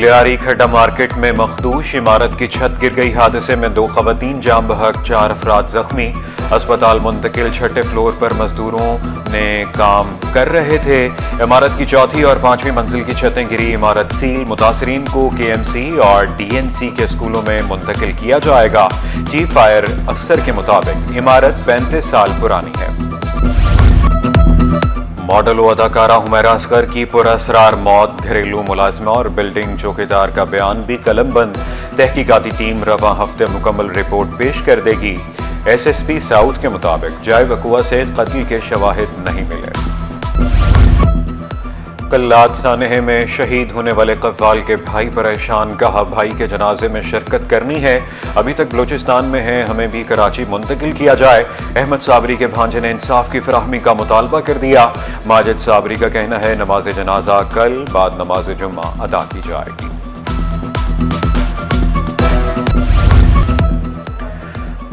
لیاری کھڈا مارکیٹ میں مخدوش عمارت کی چھت گر گئی، حادثے میں 2 خواتین جاں بحق، 4 افراد زخمی، اسپتال منتقل۔ چھٹے فلور پر مزدوروں نے کام کر رہے تھے۔ عمارت کی 4تھی اور 5ویں منزل کی چھتیں گری، عمارت سیل۔ متاثرین کو KMC اور DNC کے اسکولوں میں منتقل کیا جائے گا۔ چیف فائر افسر کے مطابق عمارت 35 سال پرانی ہے۔ ماڈل و اداکارہ حمیرہ اصغر کی پراسرار موت، گھریلو ملازمہ اور بلڈنگ چوکیدار کا بیان بھی قلم بند۔ تحقیقاتی ٹیم رواں ہفتے مکمل رپورٹ پیش کر دے گی۔ SSP ساؤتھ کے مطابق جائے وقوع سے قتل کے شواہد نہیں ملے۔ کلات سانحہ میں شہید ہونے والے قوال کے بھائی پریشان، کہا بھائی کے جنازے میں شرکت کرنی ہے، ابھی تک بلوچستان میں ہیں، ہمیں بھی کراچی منتقل کیا جائے۔ احمد صابری کے بھانجے نے انصاف کی فراہمی کا مطالبہ کر دیا۔ ماجد صابری کا کہنا ہے نماز جنازہ کل بعد نماز جمعہ ادا کی جائے گی۔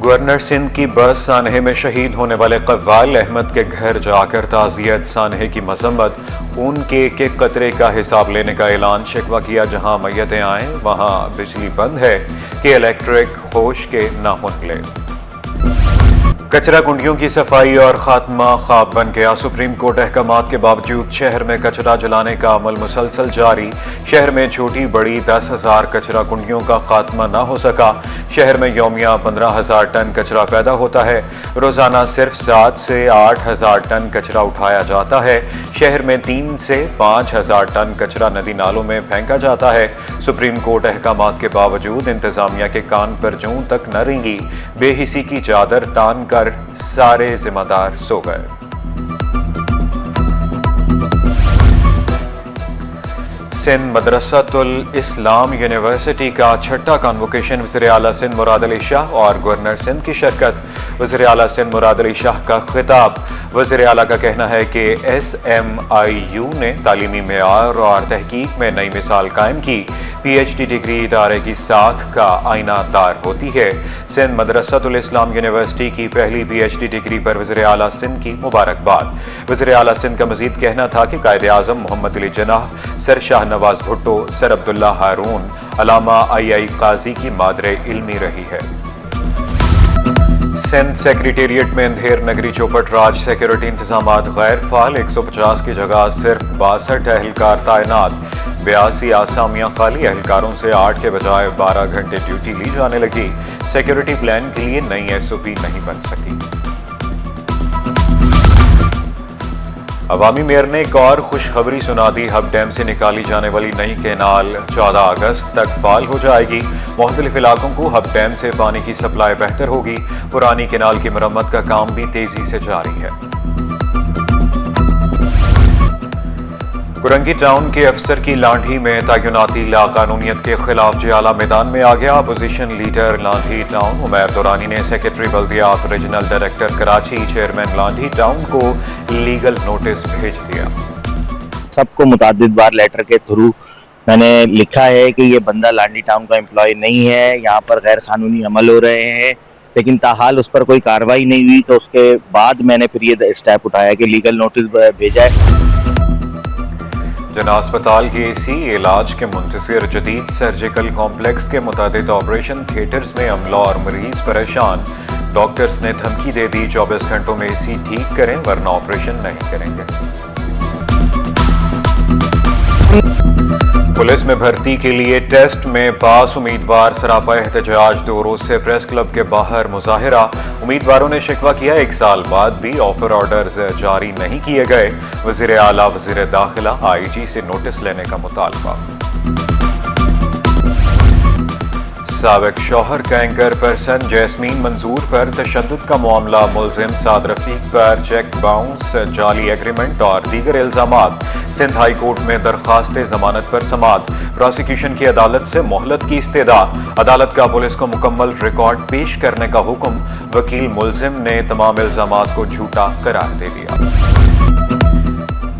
گورنر سندھ کی بس سانحہ میں شہید ہونے والے قوال احمد کے گھر جا کر تعزیت، سانحہ کی مذمت، خون کے ایک ایک قطرے کا حساب لینے کا اعلان، شکوہ کیا جہاں میتیں آئیں وہاں بجلی بند ہے کہ الیکٹرک ہوش کے ناخن لے۔ کچرا کنڈیوں کی صفائی اور خاتمہ خواب بن گیا، سپریم کورٹ احکامات کے باوجود شہر میں کچرا جلانے کا عمل مسلسل جاری۔ شہر میں چھوٹی بڑی 10,000 کچرا کنڈیوں کا خاتمہ نہ ہو سکا۔ شہر میں یومیہ 15,000 ٹن کچرا پیدا ہوتا ہے، روزانہ صرف 7 سے 8,000 ٹن کچرا اٹھایا جاتا ہے۔ شہر میں 3 سے 5,000 ٹن کچرا ندی نالوں میں پھینکا جاتا ہے۔ سپریم کورٹ احکامات کے باوجود انتظامیہ کے کان پر جوں تک نہ رینگی، بے حسی کی چادر تان کر سارے ذمہ دار سو گئے۔ سندھ مدرسۃ الاسلام یونیورسٹی کا 6واں کانوکیشن، وزیر اعلیٰ سندھ مراد علی شاہ اور گورنر سندھ کی شرکت۔ وزیر اعلیٰ سندھ مراد علی شاہ کا خطاب۔ وزیر اعلیٰ کا کہنا ہے کہ SMIU نے تعلیمی معیار اور تحقیق میں نئی مثال قائم کی۔ PhD ڈگری ادارے کی ساکھ کا آئینہ دار ہوتی ہے۔ سندھ مدرسۃ الاسلام یونیورسٹی کی پہلی PhD ڈگری پر وزیر اعلیٰ سندھ کی مبارکباد۔ وزیر اعلیٰ سندھ کا مزید کہنا تھا کہ قائد اعظم محمد علی جناح، سر شاہ نواز بھٹو، سر عبداللہ ہارون، علامہ II قاضی کی مادر علمی رہی ہے۔ سندھ سیکریٹریٹ میں اندھیر نگری چوپٹ راج، سیکیورٹی انتظامات غیر فعال، 150 کی جگہ صرف 62 اہلکار تعینات، 82 آسامیاں خالی، اہلکاروں سے 8 کے بجائے 12 گھنٹے ڈیوٹی لی جانے لگی۔ سیکیورٹی پلان کے لیے نئی SOP نہیں بن سکی۔ عوامی میئر نے ایک اور خوشخبری سنا دی، ہب ڈیم سے نکالی جانے والی نئی کینال 14 اگست تک فعال ہو جائے گی۔ مختلف علاقوں کو ہب ڈیم سے پانی کی سپلائی بہتر ہوگی۔ پرانی کینال کی مرمت کا کام بھی تیزی سے جاری ہے۔ کرنگی ٹاؤن کے افسر کی لانڈھی میں تعیناتی لاقانونیت کے خلاف جیالہ میدان میں آ گیا۔ Opposition leader Landhi town Umair Durrani نے سیکرٹری بلدیات، regional director Karachi, chairman Landhi town کو لیگل نوٹس بھیج دیا۔ سب کو متعدد بار لیٹر کے تھرو میں نے لکھا ہے کہ یہ بندہ لانڈھی ٹاؤن کا امپلائی نہیں ہے، یہاں پر غیر قانونی عمل ہو رہے ہیں، لیکن تاحال اس پر کوئی کارروائی نہیں ہوئی۔ تو اس کے بعد میں نے پھر یہ اسٹیپ اٹھایا کہ لیگل نوٹس بھیجا ہے۔ جنا اسپتال کی AC علاج کے منتظر، جدید سرجیکل کمپلیکس کے متعدد آپریشن تھیٹرز میں عملہ اور مریض پریشان، ڈاکٹرز نے دھمکی دے دی 24 گھنٹوں میں AC ٹھیک کریں ورنہ آپریشن نہیں کریں گے۔ پولیس میں بھرتی کے لیے ٹیسٹ میں پاس امیدوار سراپا احتجاج، 2 روز سے پریس کلب کے باہر مظاہرہ۔ امیدواروں نے شکوہ کیا 1 سال بعد بھی آفر آرڈرز جاری نہیں کیے گئے۔ وزیر اعلیٰ، وزیر داخلہ، IG سے نوٹس لینے کا مطالبہ۔ سابق شوہر کا اینکر پرسن جیسمین منظور پر تشدد کا معاملہ، ملزم سعد رفیق پر چیک باؤنس، جعلی ایگریمنٹ اور دیگر الزامات۔ سندھ ہائی کورٹ میں درخواست ضمانت پر سماعت، پروسیکیوشن کی عدالت سے مہلت کی استدعا، عدالت کا پولیس کو مکمل ریکارڈ پیش کرنے کا حکم، وکیل ملزم نے تمام الزامات کو جھوٹا قرار دے دیا۔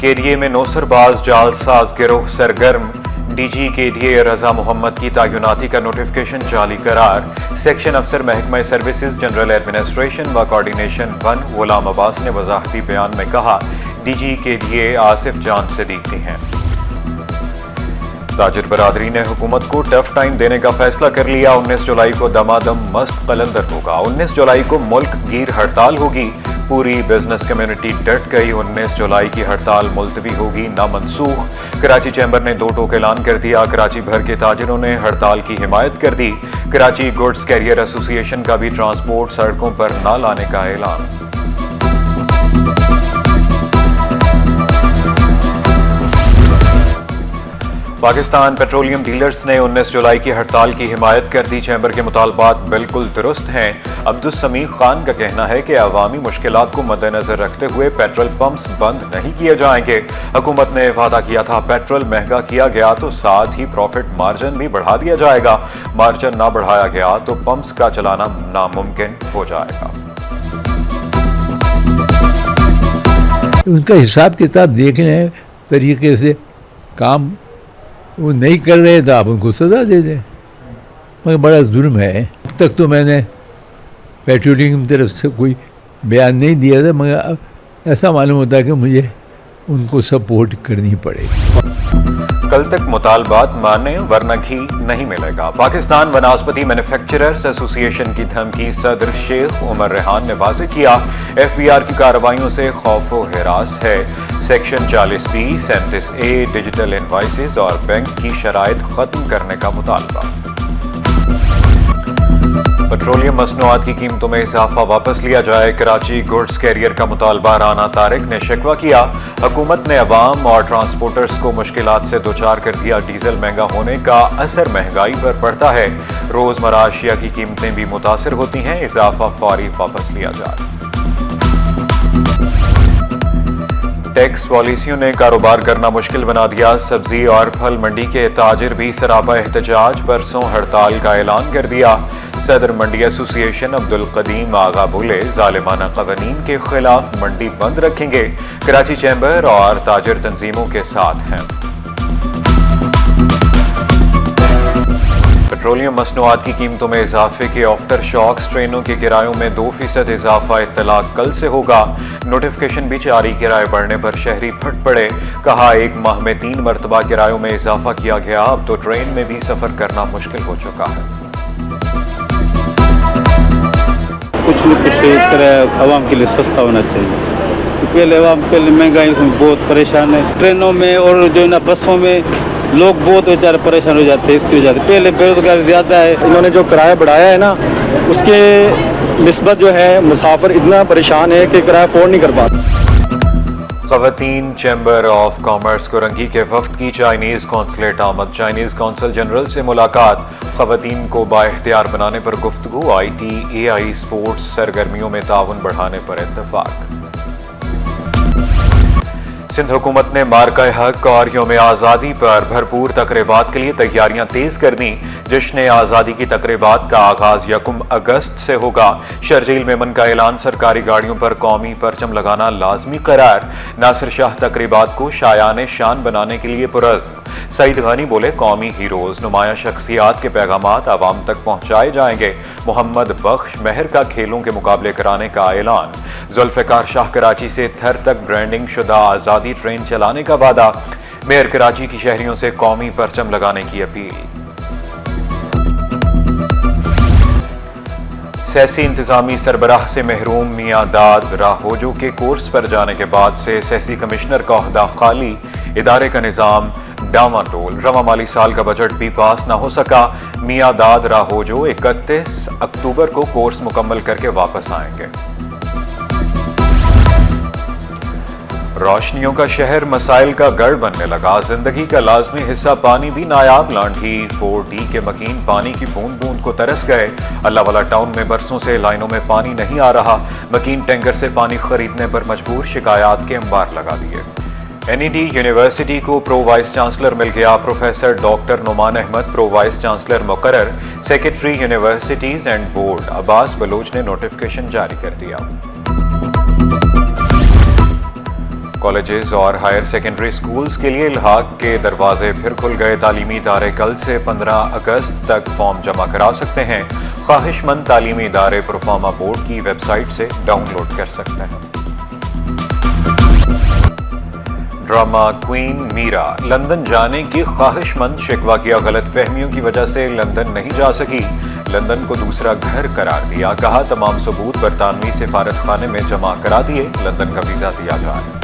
KDA میں نوسر باز جعل ساز گروہ سرگرم، DG KDA رضا محمد کی تعیناتی کا نوٹیفکیشن جعلی قرار۔ سیکشن افسر محکمہ سروسز جنرل ایڈمنسٹریشن و کوارڈینیشن 1 غلام عباس نے وضاحتی بیان میں کہا DG KDA آصف جان صدیقی ہیں۔ ताजिर बरादरी ने हुकूमत को टफ टाइम देने का फैसला कर लिया। 19 जुलाई को दमादम मस्त कलंदर होगा। 19 जुलाई को मुल्क गीर हड़ताल होगी। पूरी बिजनेस कम्युनिटी डट गई। 19 जुलाई की हड़ताल मुलतवी होगी न मनसूख। कराची चैम्बर ने दो टोक ऐलान कर दिया। कराची भर के ताजिरों ने हड़ताल की हिमायत कर दी। कराची गुड्स कैरियर एसोसिएशन का भी ट्रांसपोर्ट सड़कों पर न लाने का ऐलान। पाकिस्तान पेट्रोलियम डीलर्स ने 19 जुलाई की हड़ताल की हिमायत कर दी। चैम्बर के मुतालबात बिल्कुल दुरुस्त हैं। अब्दुस समीक खान का कहना है कि अवामी मुश्किलात को मद्देनजर रखते हुए पेट्रोल पंप्स बंद नहीं किए जाएंगे। हुकूमत ने वादा किया था पेट्रोल महंगा किया गया तो साथ ही प्रॉफिट मार्जिन भी बढ़ा दिया जाएगा। मार्जिन ना बढ़ाया गया तो पंप्स का चलाना नामुमकिन हो जाएगा। उनका हिसाब किताब देखने तरीके से काम वो नहीं कर रहे तो आप उनको सज़ा दे दें, मगर बड़ा जुल्म है। अब तक तो मैंने पेट्रोलियम की तरफ से कोई बयान नहीं दिया था, मगर ऐसा मालूम होता है कि मुझे उनको सपोर्ट करनी पड़ेगी। कल तक मुतालबात माने वरना घी नहीं मिलेगा। पाकिस्तान वनस्पति मैन्युफैक्चरर्स एसोसिएशन की धमकी सदर शेख उमर रेहान ने वाज़ेह किया। एफबीआर की कार्रवाइयों से खौफ व हिरास है। Section 40B 37A digital invoices और बैंक की शराइत खत्म करने का मुतालबा। पेट्रोलियम मसनूआत की कीमतों में इजाफा वापस लिया जाए। कराची गुड्स कैरियर का मुतालबा। राना तारिक ने शिकवा किया हुकूमत ने अवाम और ट्रांसपोर्टर्स को मुश्किलात से दोचार कर दिया। डीजल महंगा होने का असर महंगाई पर पड़ता है। रोजमर्रा अशिया की कीमतें भी मुतासिर होती हैं। इजाफा फौरी वापस लिया जाए। टैक्स पॉलिसियों ने कारोबार करना मुश्किल बना दिया। सब्जी और फल मंडी के ताजिर भी सरापा एहतजाज। परसों हड़ताल का ऐलान कर दिया। सदर मंडी एसोसिएशन अब्दुल कदीम आगा बोले जालिमाना कवानीन के खिलाफ मंडी बंद रखेंगे। कराची चैम्बर और ताजिर तंजीमों के साथ हैं। पेट्रोलियम मसनूआत की कीमतों में इजाफे के आफ्टर शॉक्स। ट्रेनों के किरायों में 2% इजाफा इत्तला कल से होगा। नोटिफिकेशन भी जारी। किराए बढ़ने पर शहरी फट पड़े। कहा एक माह में 3 मरतबा किरायों में इजाफा किया गया। अब तो ट्रेन में भी सफर करना मुश्किल हो चुका है। कुछ न कुछ तरह आवाम के लिए सस्ता होना चाहिए। पहले आवाम पहले महंगाई में बहुत परेशान है। ट्रेनों में और जो ना बसों में लोग बहुत बेचारे परेशान हो जाते हैं इसकी वजह से। पहले बेरोजगारी ज़्यादा है। इन्होंने जो किराया बढ़ाया है ना, उसके निस्बत जो है मुसाफिर इतना परेशान है कि किराया अफोर्ड नहीं कर पाता। ख़वातीन चैम्बर ऑफ कॉमर्स कोरंगी के वफ्द की चाइनीज़ कौंसलेट आमद। चाइनीज़ कौंसल जनरल से मुलाकात। ख़वातीन को बाइख्तियार बनाने पर गुफ्तगू। IT, AI स्पोर्ट्स सरगर्मियों में ताउन बढ़ाने पर इत्तफाक। सिंध हुकूमत ने मार्का हक और यौम आज़ादी पर भरपूर तकरीबात के लिए तैयारियां तेज कर दी। जश्न आज़ादी की तकरीबात का आगाज 1 अगस्त से होगा। शरजील मेमन का ऐलान। सरकारी गाड़ियों पर कौमी परचम लगाना लाजमी करार। नासिर शाह तकरीबात को शायान शान बनाने के लिए पुरज़्म। सईद गानी बोले कौमी हीरोज नुमाया शख्सियात के पैगामात आवाम तक पहुंचाए जाएंगे। मोहम्मद बख्श महर का खेलों के मुकाबले कराने का ऐलान। जुल्फ़िकार शाह कराची से थर तक ब्रांडिंग शुदा आज़ादी ट्रेन चलाने का वादा। मेयर कराची की शहरियों से कौमी परचम लगाने की अपील। सियासी इंतजामी सरबराह से महरूम मियां दाद राहोजो के कोर्स पर जाने के बाद से सियासी कमिश्नर का ओहदा खाली। इदारे का निज़ाम डामाडोल। रवा माली साल का बजट भी पास ना हो सका। मियां दाद राहोजो 31 अक्टूबर को कोर्स मुकम्मल करके वापस आएंगे। रोशनियों का शहर मसाइल का गढ़ बनने लगा। जिंदगी का लाजमी हिस्सा पानी भी नायाब। लांठी 4D के मकीन पानी की बूंद बूंद को तरस गए। अल्लाहवाला टाउन में बरसों से लाइनों में पानी नहीं आ रहा। मकीन टैंकर से पानी खरीदने पर मजबूर। शिकायत के अंबार लगा दिए। NED यूनिवर्सिटी को प्रो वाइस चांसलर मिल गया। Professor doctor Numan Ahmed pro vice chancellor मुकर्रर। Secretary universities and board Abbas Baloch ने नोटिफिकेशन जारी कर दिया। कॉलेजेस और हायर सेकेंडरी स्कूल्स के लिए इल्हाक के दरवाजे फिर खुल गए। तालीमी इदारे कल से 15 अगस्त तक फॉर्म जमा करा सकते हैं। ख्वाहिशमंद तालीमी इदारे प्रोफार्मा बोर्ड की वेबसाइट से डाउनलोड कर सकते हैं। ड्रामा क्वीन मीरा लंदन जाने की ख्वाहिशमंद, शिकवा किया गलत फहमियों की वजह से लंदन नहीं जा सकी, लंदन को दूसरा घर करार दिया, कहा तमाम सबूत बरतानवी सिफारत खाने में जमा करा दिए, लंदन का वीजा दिया जाए।